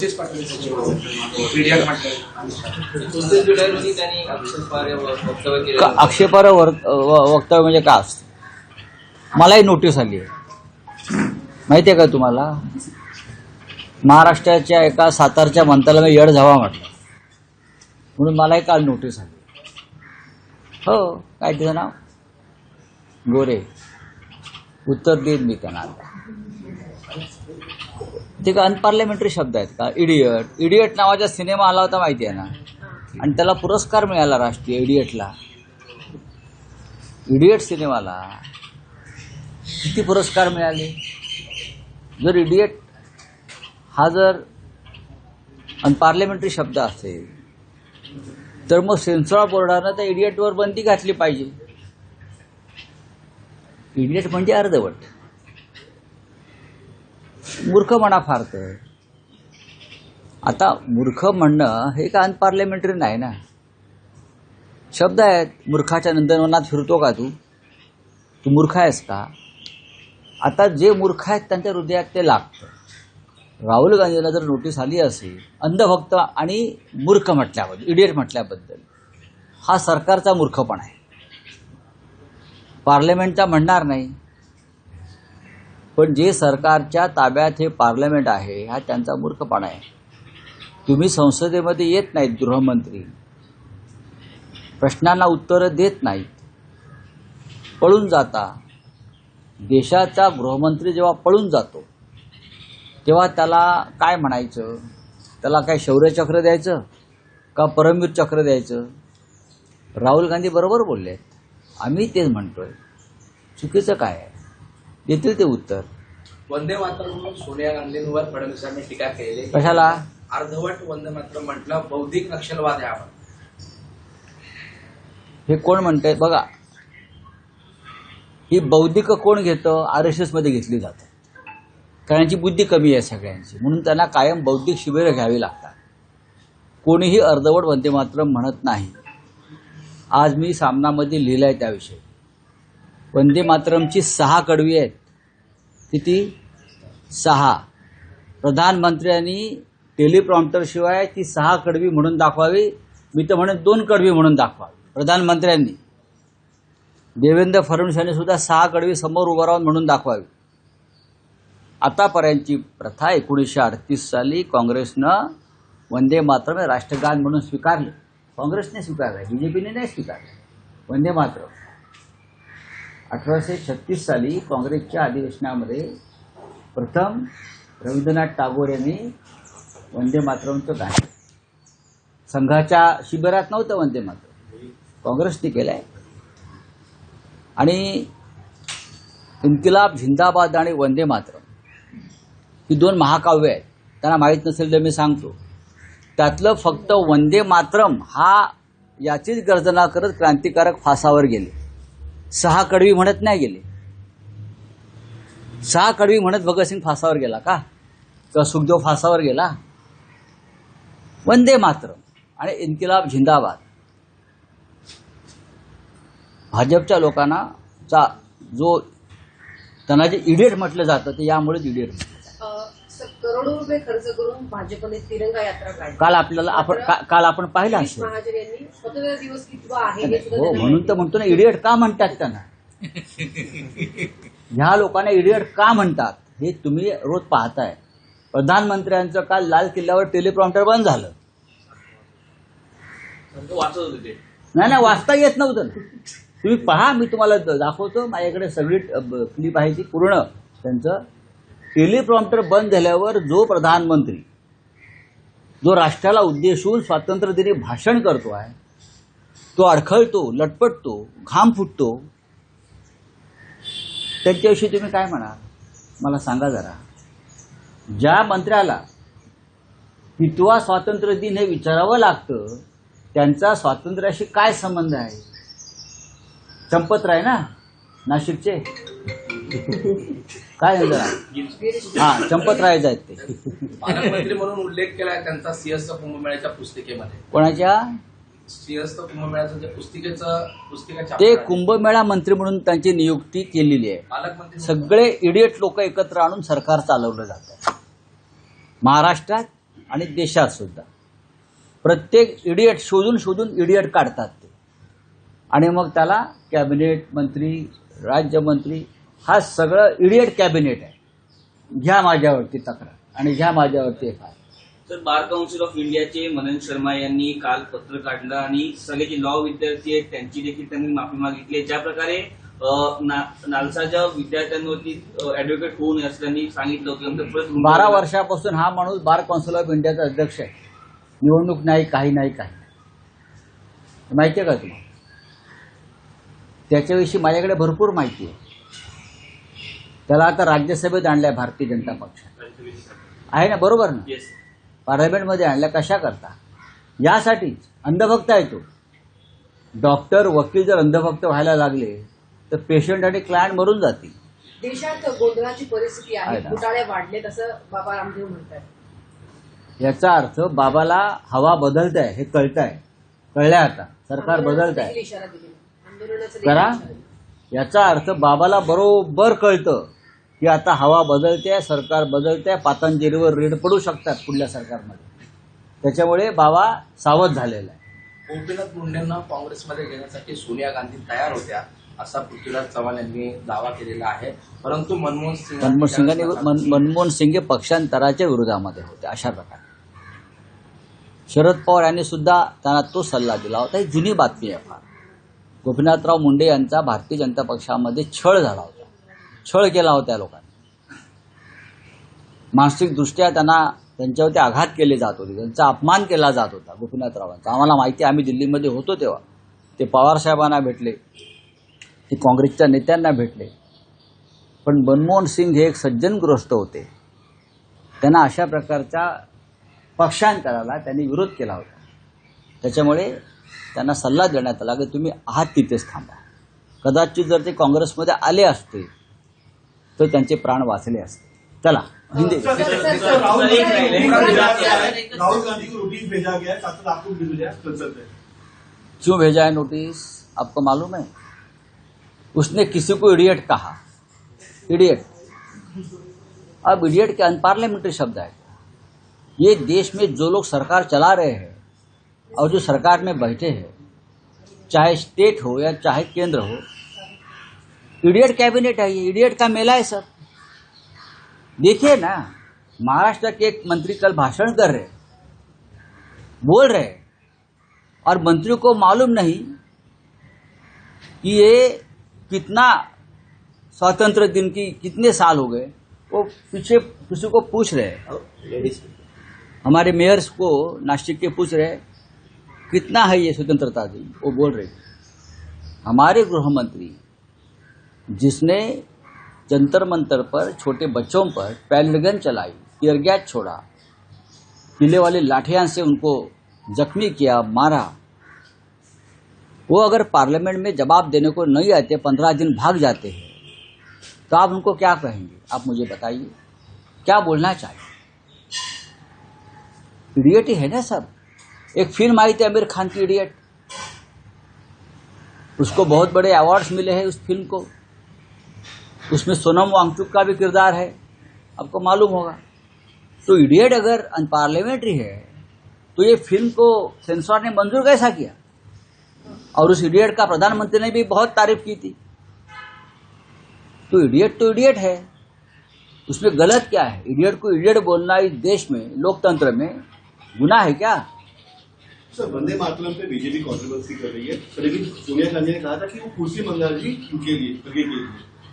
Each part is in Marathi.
आक्षेपार्ह वक्तव्य म्हणजे का असतं? मलाही नोटीस आली आहे, माहिती आहे का तुम्हाला? महाराष्ट्राच्या एका सातारच्या मंत्र्याला मी येड झावा म्हटलं म्हणून मलाही काल नोटीस आली. हो, काय तिचं नाव? गोरे. उत्तर देईन मी त्यांना. ते का अनपार्लमेंटरी शब्द आहेत का? इडियट. इडियट नावाचा सिनेमा आला होता, माहिती आहे ना? आणि त्याला पुरस्कार मिळाला राष्ट्रीय इडियटला. इडियट सिनेमाला किती पुरस्कार मिळाले? जर इडियट हा जर अनपार्लमेंटरी शब्द असेल तर मग सेन्सॉर बोर्डानं त्या इडियटवर बंदी घातली पाहिजे. इडियट म्हणजे अर्धवट मूर्ख म्हणा फार तर. आता मूर्ख म्हणणं हे का अनपार्लमेंटरी नाही ना? शब्द आहेत. मूर्खाच्या नंदनवनात फिरतो का तू? तू मूर्ख आहेस का? आता जे मूर्ख आहेत त्यांच्या हृदयात ते लागतं. राहुल गांधीला जर नोटीस आली असेल अंधभक्त आणि मूर्ख म्हटल्याबद्दल, इडियट म्हटल्याबद्दल, हा सरकारचा मूर्खपणा आहे. पार्लमेंटचा म्हणणार नाही, पण जे सरकारच्या ताब्यात हे पार्लमेंट आहे हा त्यांचा मूर्खपणा आहे. तुम्ही संसदेमध्ये येत नाहीत, गृहमंत्री प्रश्नांना उत्तरं देत नाहीत, पळून जाता. देशाचा गृहमंत्री जेव्हा पळून जातो तेव्हा त्याला काय म्हणायचं? त्याला काय शौर्यचक्र द्यायचं का परमवीर चक्र द्यायचं? राहुल गांधी बरोबर बोलले, आम्ही तेच म्हणतोय. चुकीचं काय आहे? देतील ते उत्तर. वंदे मातरम म्हणून सोनिया गांधींवर फडणवीसांनी टीका केली. कशाला? अर्धवट वंदे मातरम म्हटलं बौद्धिक नक्षलवाद आहे आपण. हे कोण म्हणतंय बघा. ही बौद्धिक कोण घेतं? RSS मध्ये घेतली जाते. कारण यांची बुद्धी कमी आहे सगळ्यांची, म्हणून त्यांना कायम बौद्धिक शिबिरं घ्यावी लागतात. कोणीही अर्धवट वंदे मातरम म्हणत नाही. आज मी सामनामध्ये लिहिलंय त्याविषयी. वंदे मातरमची 6 कडवी आहेत. किती? 6. प्रधानमंत्र्यांनी टेलिप्रॉम्प्टर शिवाय ती 6 कडवी म्हणून दाखवावी. मी तर म्हणेन 2 कडवी म्हणून दाखवावी प्रधानमंत्र्यांनी. देवेंद्र फडणवीस यांनी सुद्धा 6 कडवी समोर उभं राहून म्हणून दाखवावी. आतापर्यंतची प्रथा 1938 साली काँग्रेसनं वंदे मातरम राष्ट्रगान म्हणून स्वीकारले. काँग्रेसने स्वीकारलं, BJPने नाही स्वीकारलं वंदे मातरम. 1836 साली काँग्रेसच्या अधिवेशनामध्ये प्रथम रवींद्रनाथ टागोर यांनी वंदे मातरमचं गाणं, संघाच्या शिबिरात नव्हतं वंदे मातरम, काँग्रेसने केलंय. आणि इन्किलाब झिंदाबाद आणि वंदे मातरम ही 2 महाकाव्य आहेत. त्यांना माहीत नसेल तर मी सांगतो. त्यातलं फक्त वंदे मातरम हा याचीच गर्जना करत क्रांतिकारक फासावर गेले. 6 कडवी म्हणत नाही गेले. 6 कडवी म्हणत भगतसिंग फासावर गेला का? किंवा सुखदेव फासावर गेला? वंदे मातरम आणि इन्किलाब झिंदाबाद भाजपच्या लोकांना जो त्यांना जे इडियट म्हटलं जातं ते यामुळेच इडियट म्हटलं जातं. करोडो रुपये खर्च करून भाजपने तिरंगा यात्रा काढली. काल आपण पाहिलं असेल. महाजन यांनी स्वतंत्र दिवस किती आहे हो, म्हणून तर म्हणतो ना, इडियट का म्हणतात त्यांना? ह्या लोकांना इडियट का म्हणतात हे तुम्ही रोज पाहताय. प्रधानमंत्र्यांचं काल लाल किल्ल्यावर टेलिप्रॉम्प्टर बंद झालं. नाही, वाचता येत नव्हतं. तुम्ही पहा, मी तुम्हाला दाखवतो. माझ्याकडे सगळी क्लिप आहे ती पूर्ण. त्यांचं टेलिप्रॉम्प्टर बंद झाल्यावर जो प्रधानमंत्री जो राष्ट्राला उद्देशून स्वातंत्र्यदिनी भाषण करतो आहे तो अडखळतो, लटपटतो, घाम फुटतो. त्यांच्याविषयी तुम्ही काय म्हणाल मला सांगा जरा. ज्या मंत्र्याला कितवा स्वातंत्र्य दिन हे विचारावं लागतं त्यांचा स्वातंत्र्याशी काय संबंध आहे? चंपतराय ना, नाशिकचे, काय जरा चंपतरायच आहेत ते. पालकमंत्री म्हणून उल्लेख केलाय त्यांचा सिंहस्थ कुंभमेळ्याच्या पुस्तिकेमध्ये. कोणाच्या? सिंहस्थ कुंभमेळ्याचं जे पुस्तिका ते कुंभमेळा मंत्री म्हणून त्यांची नियुक्ती केलेली आहे. सगळे इडियट लोक एकत्र आणून सरकार चालवलं जातं. महाराष्ट्रात आणि देशात सुद्धा प्रत्येक इडियट शोधून शोधून इडियट काढतात ते, आणि मग त्याला कॅबिनेट मंत्री, राज्यमंत्री, हा सगळं इडियट कॅबिनेट आहे. घ्या माझ्यावरती तक्रार आणि घ्या माझ्यावरती एफआयआर. तर बार काउन्सिल ऑफ इंडियाचे मनन शर्मा यांनी काल पत्र काढलं आणि सगळे जे लॉ विद्यार्थी आहेत त्यांची देखील त्यांनी माफी मागितली. ज्या प्रकारे नालसाच्या विद्यार्थ्यांवरती ऍडव्होकेट होऊ नये असं त्यांनी सांगितलं होतं. 12 वर्षापासून हा माणूस बार काउन्सिल ऑफ इंडियाचा अध्यक्ष आहे. निवडणूक नाही, काही नाही, काही नाही. माहिती आहे का तुम्हाला? त्याच्याविषयी माझ्याकडे भरपूर माहिती आहे. त्याला आता राज्यसभेत आणलाय भारतीय जनता पक्षात, आहे ना, बरोबर ना? येस. पार्लमेंटमध्ये आणल्या कशा करता? यासाठीच. अंधभक्त आहे तो. डॉक्टर, वकील जर अंधभक्त व्हायला लागले तर पेशंट आणि क्लायंट मरून जातील. देशात गोंधळाची परिस्थिती आहे, आहे ना. घोटाळे वाढलेत असं बाबा रामदेव म्हणतात. याचा अर्थ बाबाला हवा बदलत आहे हे कळत आहे. कळलंय आता सरकार बदलत आहे. इशारा दिलेला आंदोलनाचा करा. देखील इशारा दिला. याचा अर्थ बाबाला बरोबर कळतं की आता हवा बदलते, सरकार बदलते, पातंजलीवर रेड पडू शकतात पुढल्या सरकारमध्ये. त्याच्यामुळे बाबा सावध झालेला आहे. गोपीनाथ मुंडेंना काँग्रेसमध्ये घेण्यासाठी सोनिया गांधी तयार होत्या असा पृथ्वीराज चव्हाण यांनी दावा केलेला आहे. परंतु मनमोहन सिंग पक्षांतराच्या विरोधामध्ये होते. अशा प्रकारे शरद पवार यांनी सुद्धा त्यांना तो सल्ला दिला होता. ही जुनी बातमी आहे फार. गोपीनाथराव मुंडे यांचा भारतीय जनता पक्षामध्ये छळ झाला होता. छळ केला होता या लोकांनी. मानसिकदृष्ट्या त्यांच्यावरती आघात केले जात होते, त्यांचा अपमान केला जात होता गोपीनाथरावांचा. आम्हाला माहिती आहे, आम्ही दिल्लीमध्ये होतो तेव्हा. ते पवार साहेबांना भेटले, ते काँग्रेसच्या नेत्यांना भेटले. पण मनमोहन सिंग हे एक सज्जनग्रस्त होते. त्यांना अशा प्रकारच्या पक्षांतराला त्यांनी विरोध केला होता. त्याच्यामुळे त्यांना सल्ला देण्यात आला की तुम्ही आहात तिथेच थांबा. कदाचित जर ते काँग्रेसमध्ये आले असते तर त्यांचे प्राण वाचले असते. चला हिंदी. राहुल गांधी को नोटिस भेजा गया है, 7 लाख को भेजा संसद में. क्यों भेजा है नोटिस आपको मालूम है? उसने किसी को इडियट कहा. इडियट. अब इडियट के अनपार्लियामेंट्री शब्द है. ये देश में जो लोग सरकार चला रहे हैं और जो सरकार में बैठे हैं, चाहे स्टेट हो या चाहे केंद्र हो, इडियट कैबिनेट है. ये इडियट का मेला है सब. देखिए ना, महाराष्ट्र के एक मंत्री कल भाषण कर रहे, बोल रहे, और मंत्री को मालूम नहीं कि ये कितना स्वतंत्र दिन की कितने साल हो गए. वो पीछे किसी को पूछ रहे, हमारे मेयर्स को नासिक के पूछ रहे कितना है ये स्वतंत्रता दिन. वो बोल रहे हमारे गृह मंत्री जिसने जंतर मंतर पर छोटे बच्चों पर पैलेट गन चलाई, टीयर गैस छोड़ा, पीले वाली लाठियां से उनको जख्मी किया, मारा, वो अगर पार्लियामेंट में जवाब देने को नहीं आते, 15 दिन भाग जाते हैं, तो आप उनको क्या कहेंगे? आप मुझे बताइए, क्या बोलना चाहिए? इडियट ही है ना सब. एक फिल्म आई थी आमिर खान की, इडियट. उसको बहुत बड़े अवार्ड्स मिले हैं उस फिल्म को. उसमें सोनम वांगचुक का भी किरदार है, आपको मालूम होगा. तो इडियट अगर अनपार्लियामेंट्री है तो ये फिल्म को सेंसर ने मंजूर कैसा किया? और उस इडियट का प्रधानमंत्री ने भी बहुत तारीफ की थी. तो इडियट है, उसमें गलत क्या है? इडियट को इडियट बोलना इस देश में, लोकतंत्र में गुनाह है क्या? सर, वंदे मातरम पे बीजेपी कंट्रोवर्सी कर रही है, लेकिन सोनिया गांधी ने कहा था कि वो कुर्सी मंगा रही उनके लिए.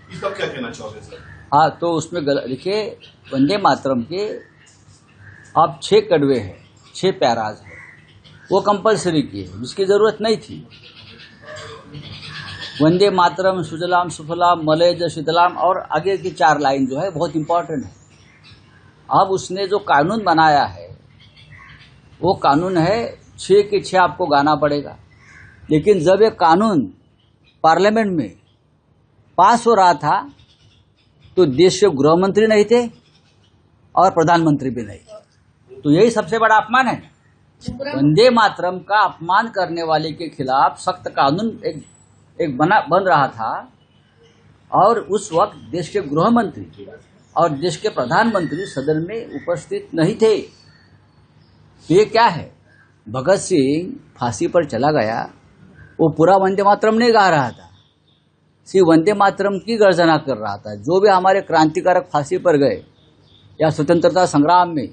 इस पर क्या कहना चाहोगे सर? हाँ, तो उसमें देखिए, वंदे मातरम के अब 6 कड़वे हैं, 6 पैराज है, वो कंपलसरी किए, जिसकी जरूरत नहीं थी. वंदे मातरम, सुजलाम सुफलाम मलयज शीतलाम, और आगे की 4 लाइन जो है बहुत इंपॉर्टेंट है. अब उसने जो कानून बनाया है वो कानून है 6 के 6 आपको गाना पड़ेगा. लेकिन जब ये कानून पार्लियामेंट में पास हो रहा था तो देश के गृह मंत्री नहीं थे और प्रधानमंत्री भी नहीं. तो यही सबसे बड़ा अपमान है. वंदे मातरम का अपमान करने वाले के खिलाफ सख्त कानून एक बन रहा था, और उस वक्त देश के गृह मंत्री और देश के प्रधानमंत्री सदन में उपस्थित नहीं थे. तो ये क्या है? भगत सिंह फांसी पर चला गया, वो पूरा वंदे मातरम नहीं गा रहा था, सिर्फ वंदे मातरम की गर्जना कर रहा था। जो भी हमारे क्रांतिकारक फांसी पर गए या स्वतंत्रता संग्राम में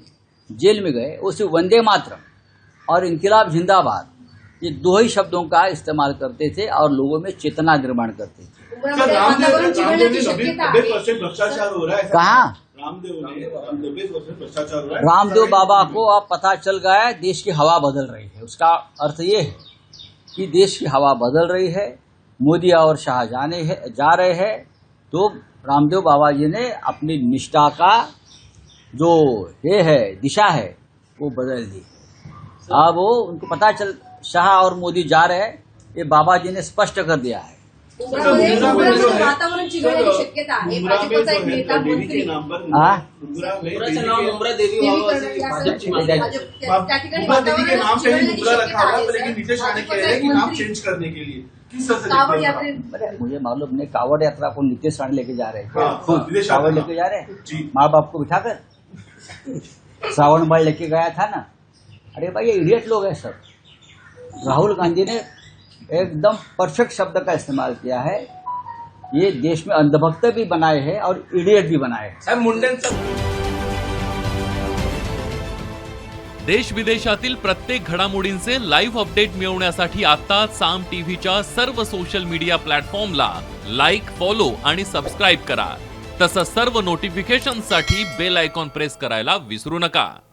जेल में गए, वो सिर्फ वंदे मातरम और इनकिलाब जिंदाबाद, ये दो ही शब्दों का इस्तेमाल करते थे और लोगों में चेतना निर्माण करते थे। उमरामध्ये वातावरण चिघळण्याची शक्यता आहे. 90% भ्रष्टाचार हो रहा है। कहाँ? रामदेव ने 90% भ्रष्टाचार हो रहा है। रामदेव बाबा को अब पता चल गया है देश की हवा बदल रही है। उसका अर्थ ये है कि देश की हवा बदल रही है, मोदी और शाह जा रहे हैं, तो रामदेव बाबा जी ने अपनी निष्ठा का जो ये है दिशा है वो बदल दी। अब वो उनको पता चल शाह और मोदी जा रहे हैं, ये बाबा जी ने स्पष्ट कर दिया है। उमरामध्ये वातावरण चिघळण्याची शक्यता आहे. भाजपचा एक नेता देवी मंत्री के नाम पर हाँ? मुंब्रा में मुंब्राचं नाव मुंब्रा देवी देवी व्हावं करणं असे या भाजपची सर्व- मागणी आहे. त्या ठिकाणी मुंब्रा देवी के नाम पे ही चिघळण्याची मुंब्रा रखा शक्यता हुआ आहे, है, लेकिन सर. नीतीश राणे कह भाजपचा रहे हैं एक कि नाम मंत्री चेंज करने के लिए किस तरह से कावड़ देखते हैं यात्रे आप? मुझे मालूम नहीं कावड़ यात्रा को नीतीश राणे लेके जा रहे हैं हाँ, खुद नीतीश कावड़ राणे, लेके जा रहे हैं जी। माँ बाप को बिठाकर। श्रावण बाल लेके गया था ना। अरे भाई ये इडियट लोग हैं सब। राहुल गांधी ने एकदम परफेक्ट शब्द का इस्तेमाल किया है। ये देश में अंधभक्त भी बनाए हैं और इडियट भी बनाए हैं। साहेब मुंडेंचं देश विदेशातील प्रत्येक घडामोडींचे लाईव्ह अपडेट मिळवण्यासाठी आता साम टीव्हीच्या सर्व सोशल मीडिया प्लॅटफॉर्मला लाईक, फॉलो आणि सबस्क्राईब करा। तसंच सर्व नोटिफिकेशनसाठी बेल आयकॉन प्रेस करायला विसरू नका।